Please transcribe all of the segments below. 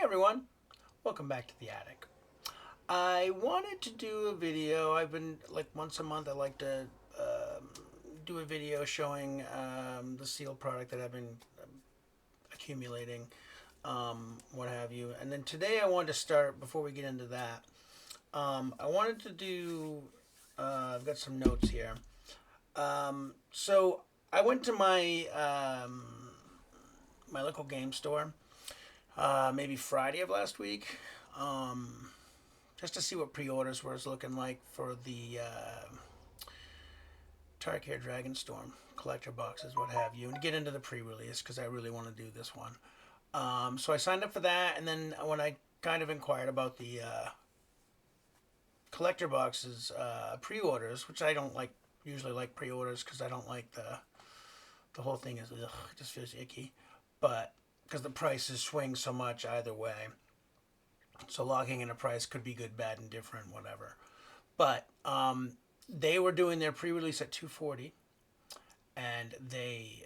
everyone, welcome back to the attic. I wanted to do a video. I've been like once a month. I like to do a video showing the seal product that I've been accumulating, what have you. And then today I wanted to start before we get into that. I wanted to do. I've got some notes here. So I went to my local game store, maybe Friday of last week, just to see what pre-orders was looking like for the Tarkir Dragonstorm collector boxes, what have you, and to get into the pre-release because I really want to do this one. So I signed up for that, and then when I kind of inquired about the collector boxes pre-orders, which I don't like usually like pre-orders because I don't like the whole thing is ugh, it just feels icky, but because the prices swing so much either way. So locking in a price could be good, bad, and different, whatever. But they were doing their pre-release at 240, and they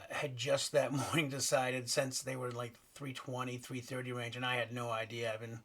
had just that morning decided since they were like 320, 330 range, and I had no idea. I've been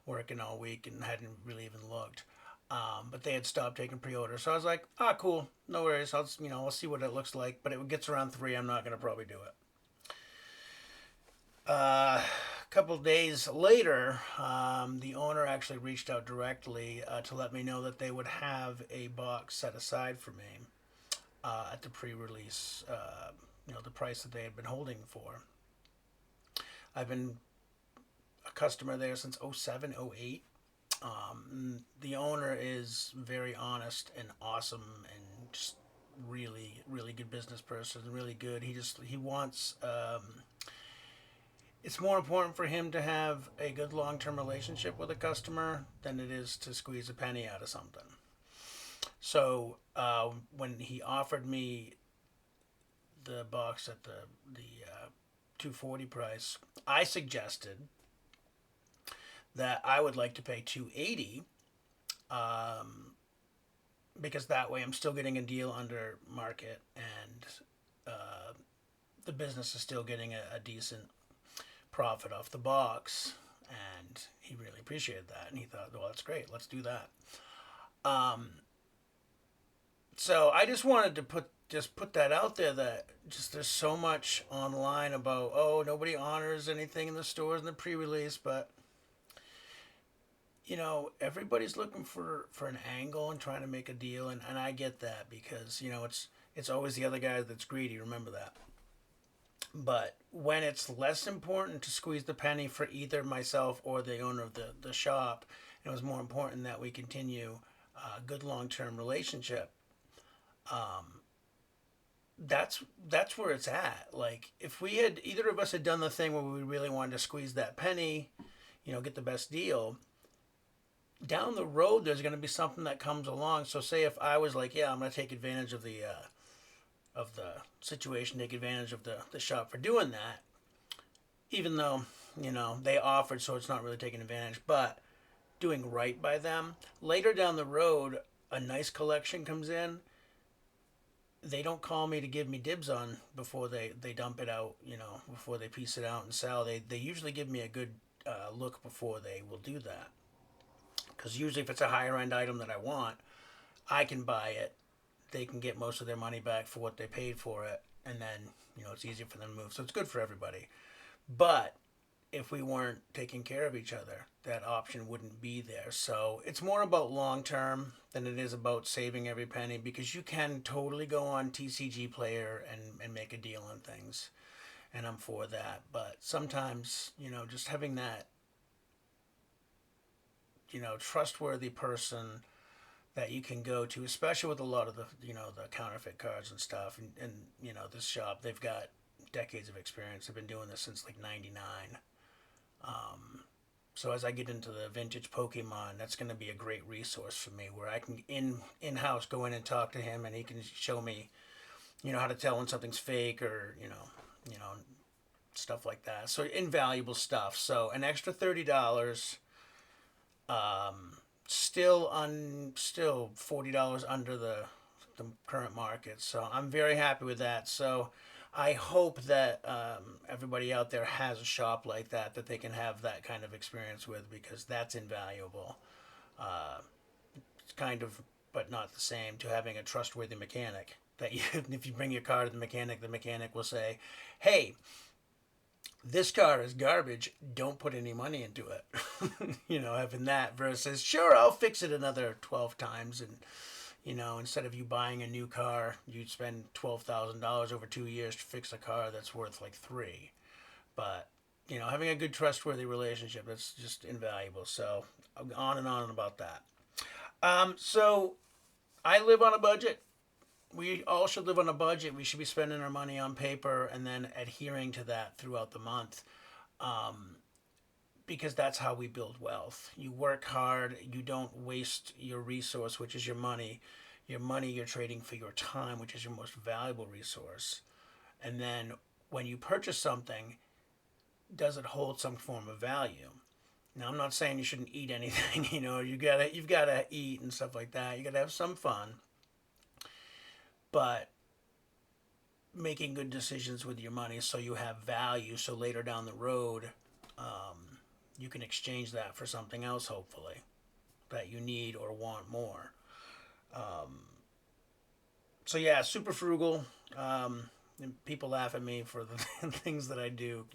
working all week and hadn't really even looked. But they had stopped taking pre-orders, so I was like, "Ah, cool, no worries. I'll see what it looks like." But it gets around 3. I'm not gonna probably do it. A couple days later, the owner actually reached out directly to let me know that they would have a box set aside for me at the pre-release. The price that they had been holding for. I've been a customer there since '07, '08. The owner is very honest and awesome and just really, really good business person. Really good. He wants. It's more important for him to have a good long term relationship with a customer than it is to squeeze a penny out of something. So when he offered me the box at the 240 price, I suggested that I would like to pay 280, because that way I'm still getting a deal under market, and the business is still getting a decent profit off the box. And he really appreciated that, and he thought, well, that's great, let's do that. um, so I just wanted to put that out there, that just there's so much online about, oh, nobody honors anything in the stores in the pre-release, but everybody's looking for an angle and trying to make a deal, and I get that, because it's always the other guy that's greedy, remember that. But when it's less important to squeeze the penny for either myself or the owner of the shop, it was more important that we continue a good long-term relationship. um, that's where it's at. Like, if we had either of us had done the thing where we really wanted to squeeze that penny, get the best deal, down the road there's going to be something that comes along. So say if I was like, yeah, I'm going to take advantage of the situation, take advantage of the shop for doing that, even though they offered, so it's not really taking advantage, but doing right by them. Later down the road, a nice collection comes in. They don't call me to give me dibs on before they dump it out, before they piece it out and sell. They usually give me a good look before they will do that, because usually if it's a higher end item that I want, I can buy it. They can get most of their money back for what they paid for it, and then it's easier for them to move. So it's good for everybody. But if we weren't taking care of each other, that option wouldn't be there. So it's more about long term than it is about saving every penny, because you can totally go on TCG Player and make a deal on things, and I'm for that. But sometimes just having that trustworthy person that you can go to, especially with a lot of the counterfeit cards and stuff. And this shop, they've got decades of experience. They've been doing this since like '99. So as I get into the vintage Pokemon, that's going to be a great resource for me, where I can in house go in and talk to him, and he can show me how to tell when something's fake, or stuff like that. So invaluable stuff. So an extra $30. Still $40 under the current market. So I'm very happy with that. So I hope that everybody out there has a shop like that they can have that kind of experience with, because that's invaluable. Uh, it's kind of, but not the same, to having a trustworthy mechanic. That you, if you bring your car to the mechanic will say, "Hey, this car is garbage. Don't put any money into it." Having that versus, "Sure, I'll fix it another 12 times," and instead of you buying a new car, you'd spend $12,000 over 2 years to fix a car that's worth like three. But having a good trustworthy relationship, that's just invaluable. So on and on about that. So I live on a budget. We all should live on a budget. We should be spending our money on paper and then adhering to that throughout the month. Um, because that's how we build wealth. You work hard, you don't waste your resource, which is your money. Your money you're trading for your time, which is your most valuable resource. And then when you purchase something, does it hold some form of value? Now, I'm not saying you shouldn't eat anything. You've gotta eat and stuff like that. You gotta have some fun, but making good decisions with your money so you have value. So later down the road, you can exchange that for something else, hopefully, that you need or want more. Um, so yeah, super frugal. And people laugh at me for the things that I do,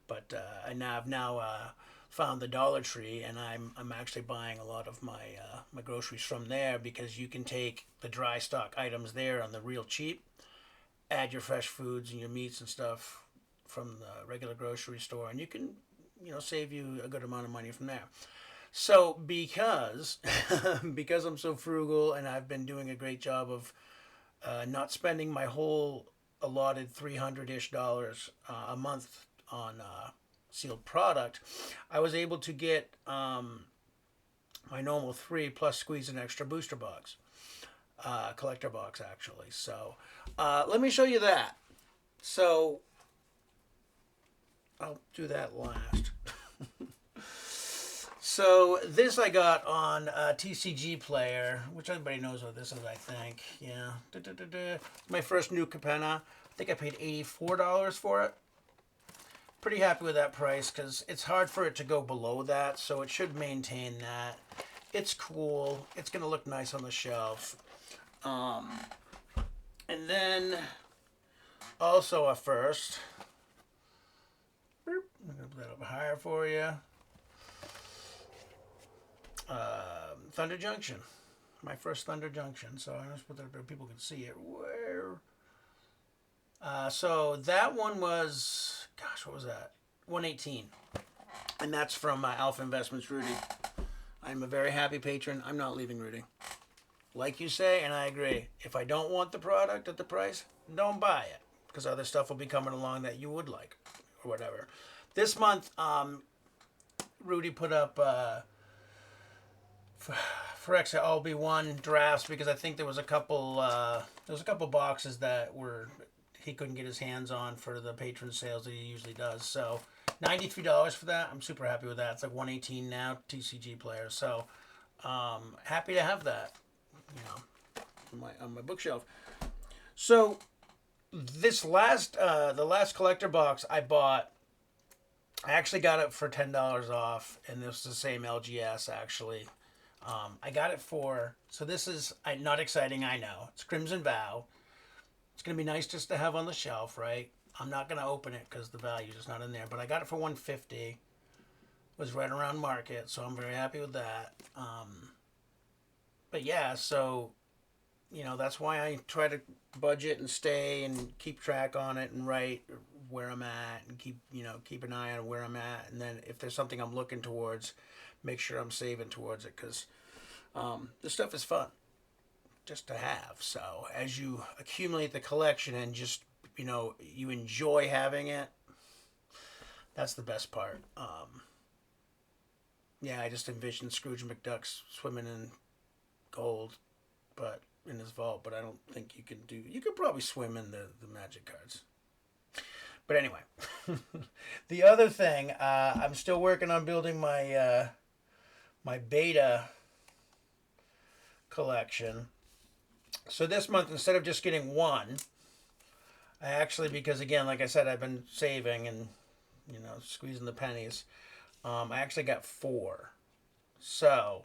but I've now found the Dollar Tree, and I'm actually buying a lot of my groceries from there, because you can take the dry stock items there on the real cheap, add your fresh foods and your meats and stuff from the regular grocery store, and you can save you a good amount of money from there. So because because I'm so frugal, and I've been doing a great job of not spending my whole allotted $300-ish a month on sealed product, I was able to get my normal three plus squeeze an extra booster box, collector box actually. So let me show you that. So I'll do that last. So this I got on TCG Player, which everybody knows what this is, I think. Yeah. My first new Capenna. I think I paid $84 for it. Pretty happy with that price, because it's hard for it to go below that, so it should maintain that. It's cool. It's going to look nice on the shelf. And then also a first. I'm going to put that up higher for you. Thunder Junction. My first Thunder Junction. So I'm just put that up there, people can see it. Where? So that one was, gosh, what was that? 118. And that's from Alpha Investments, Rudy. I'm a very happy patron. I'm not leaving, Rudy. Like you say, and I agree. If I don't want the product at the price, don't buy it, because other stuff will be coming along that you would like, or whatever. This month, Rudy put up for X LB1 drafts, because I think there was a couple boxes that he couldn't get his hands on for the patron sales that he usually does. So $93 for that. I'm super happy with that. It's like 118 now, TCG Player. So happy to have that, on my bookshelf. So this the last collector box I bought, I actually got it for $10 off, and this is the same LGS actually. I got it for, so this is not exciting, I know. It's Crimson Vow. It's going to be nice just to have on the shelf, right? I'm not going to open it because the value is not in there, but I got it for $150. It was right around market, so I'm very happy with that. But yeah, so, that's why I try to budget and stay and keep track on it and write where I'm at, and keep an eye on where I'm at. And then if there's something I'm looking towards, make sure I'm saving towards it, because this stuff is fun just to have. So as you accumulate the collection and just, you enjoy having it, that's the best part. Yeah, I just envision Scrooge McDuck swimming in gold, but in his vault, but I don't think you could probably swim in the magic cards. But anyway, the other thing, I'm still working on building my my beta collection. So this month, instead of just getting one, I actually, because again, like I said, I've been saving and squeezing the pennies. I actually got four. So,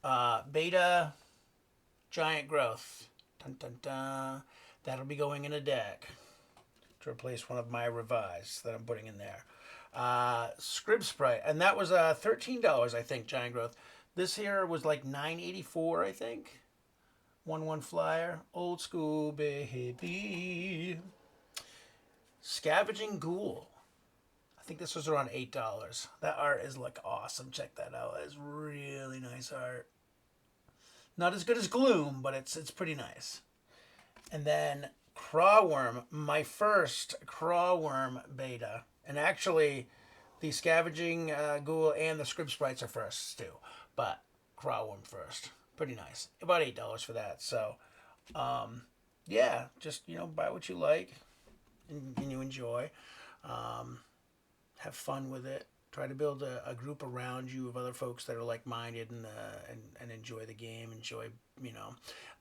beta giant growth. Dun, dun, dun. That'll be going in a deck to replace one of my revised that I'm putting in there. Scrib Sprite, and that was $13, I think. Giant growth. This here was like $9.84, I think. 1/1 flyer, old school baby. Scavenging Ghoul. I think this was around $8. That art is like awesome. Check that out. It's really nice art. Not as good as Gloom, but it's pretty nice. And then Crawworm, my first Crawworm beta. And actually, the Scavenging Ghoul and the Scrib Sprites are first too. But Crawworm first. Pretty nice. About $8 for that. So, yeah, just, buy what you like and you enjoy. Have fun with it. Try to build a group around you of other folks that are like-minded and enjoy the game. Enjoy,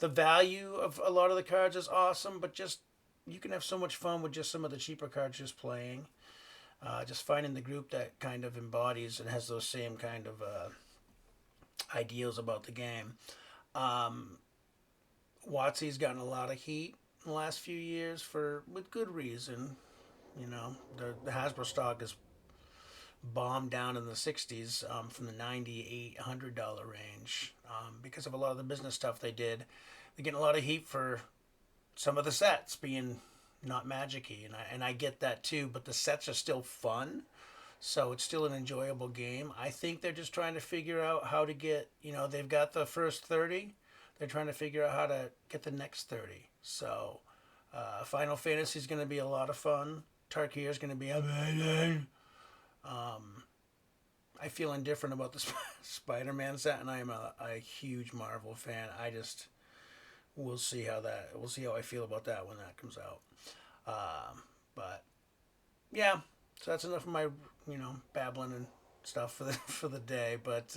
the value of a lot of the cards is awesome, but just you can have so much fun with just some of the cheaper cards just playing. Just finding the group that kind of embodies and has those same kind of ideals about the game. WotC's gotten a lot of heat in the last few years with good reason. The Hasbro stock is bombed down in the 60s from the $98, $100 range because of a lot of the business stuff they did. They're getting a lot of heat for some of the sets being not magic-y, and I get that too, but the sets are still fun, so it's still an enjoyable game. I think they're just trying to figure out how to get, they've got the first 30, they're trying to figure out how to get the next 30. So Final Fantasy is going to be a lot of fun. Tarkir is going to be amazing. I feel indifferent about the Spider-Man set, and I am a huge Marvel fan. We'll see how I feel about that when that comes out. But yeah, so that's enough of my babbling and stuff for the day. But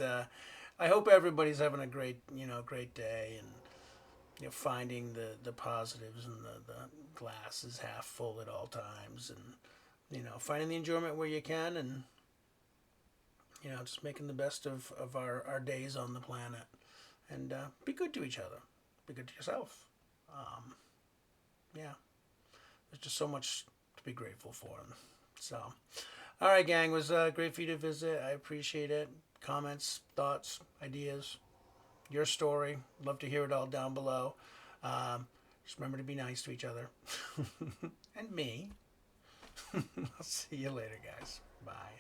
I hope everybody's having a great day, and finding the positives, and the glass is half full at all times, and finding the enjoyment where you can, and just making the best of our days on the planet, and be good to each other, be good to yourself. Yeah, there's just so much to be grateful for. So, all right, gang, it was great for you to visit. I appreciate it. Comments, thoughts, ideas, your story. Love to hear it all down below. Just remember to be nice to each other and me. I'll see you later, guys. Bye.